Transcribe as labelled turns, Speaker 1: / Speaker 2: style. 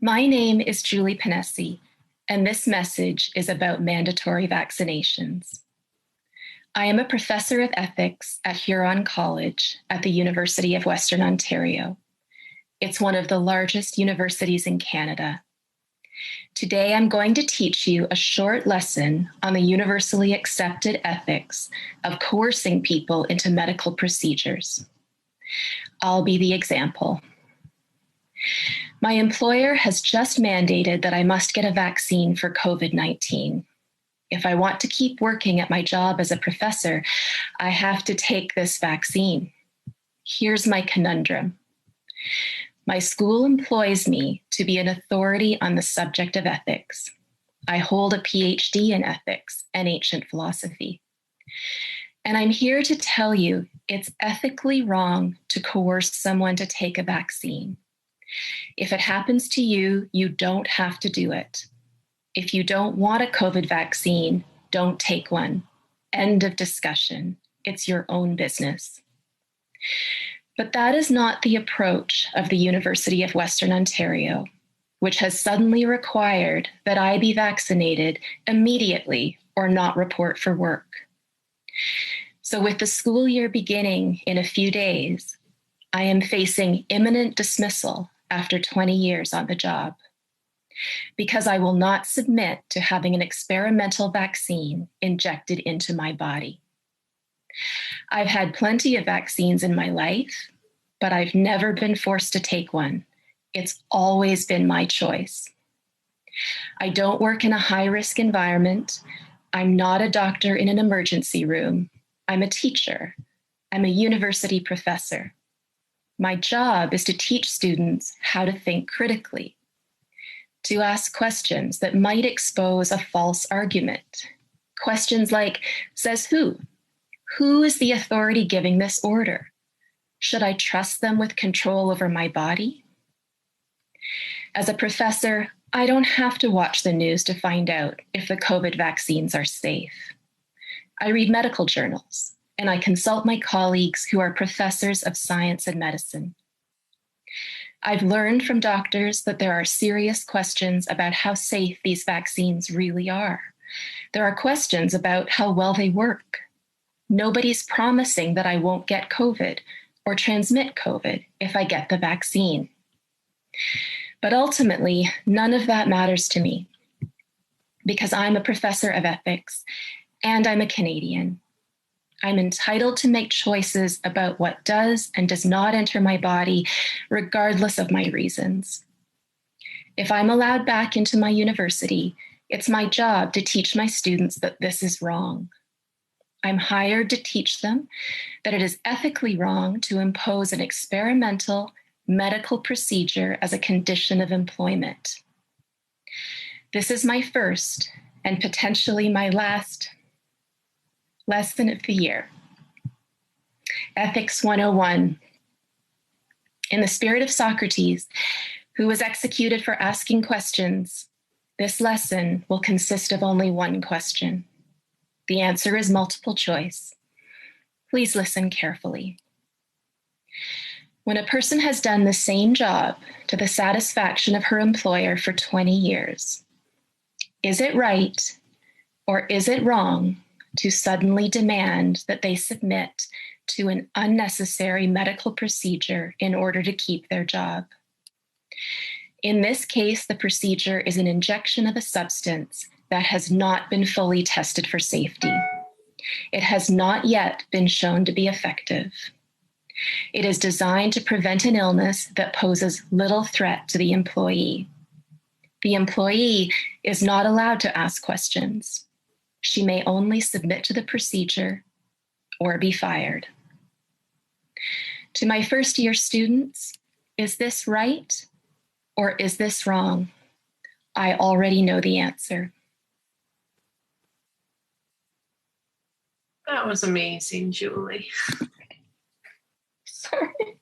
Speaker 1: My name is Julie Ponesse, and this message is about mandatory vaccinations. I am a professor of ethics at Huron College at the University of Western Ontario. It's one of the largest universities in Canada. Today, I'm going to teach you a short lesson on the universally accepted ethics of coercing people into medical procedures. I'll be the example. My employer has just mandated that I must get a vaccine for COVID-19. If I want to keep working at my job as a professor, I have to take this vaccine. Here's my conundrum. My school employs me to be an authority on the subject of ethics. I hold a PhD in ethics and ancient philosophy. And I'm here to tell you it's ethically wrong to coerce someone to take a vaccine. If it happens to you, you don't have to do it. If you don't want a COVID vaccine, don't take one. End of discussion. It's your own business. But that is not the approach of the University of Western Ontario, which has suddenly required that I be vaccinated immediately or not report for work. So with the school year beginning in a few days, I am facing imminent dismissal after 20 years on the job, because I will not submit to having an experimental vaccine injected into my body. I've had plenty of vaccines in my life, but I've never been forced to take one. It's always been my choice. I don't work in a high-risk environment. I'm not a doctor in an emergency room. I'm a teacher. I'm a university professor. My job is to teach students how to think critically, to ask questions that might expose a false argument. Questions like, says who? Who is the authority giving this order? Should I trust them with control over my body? As a professor, I don't have to watch the news to find out if the COVID vaccines are safe. I read medical journals, and I consult my colleagues who are professors of science and medicine. I've learned from doctors that there are serious questions about how safe these vaccines really are. There are questions about how well they work. Nobody's promising that I won't get COVID or transmit COVID if I get the vaccine. But ultimately, none of that matters to me because I'm a professor of ethics and I'm a Canadian. I'm entitled to make choices about what does and does not enter my body, regardless of my reasons. If I'm allowed back into my university, it's my job to teach my students that this is wrong. I'm hired to teach them that it is ethically wrong to impose an experimental medical procedure as a condition of employment. This is my first and potentially my last lesson of the year. Ethics 101. In the spirit of Socrates, who was executed for asking questions, this lesson will consist of only one question. The answer is multiple choice. Please listen carefully. When a person has done the same job to the satisfaction of her employer for 20 years, is it right or is it wrong to suddenly demand that they submit to an unnecessary medical procedure in order to keep their job? In this case, the procedure is an injection of a substance that has not been fully tested for safety. It has not yet been shown to be effective. It is designed to prevent an illness that poses little threat to the employee. The employee is not allowed to ask questions. She may only submit to the procedure or be fired. To my first-year students, is this right or is this wrong? I already know the answer.
Speaker 2: That was amazing, Julie.
Speaker 1: Sorry.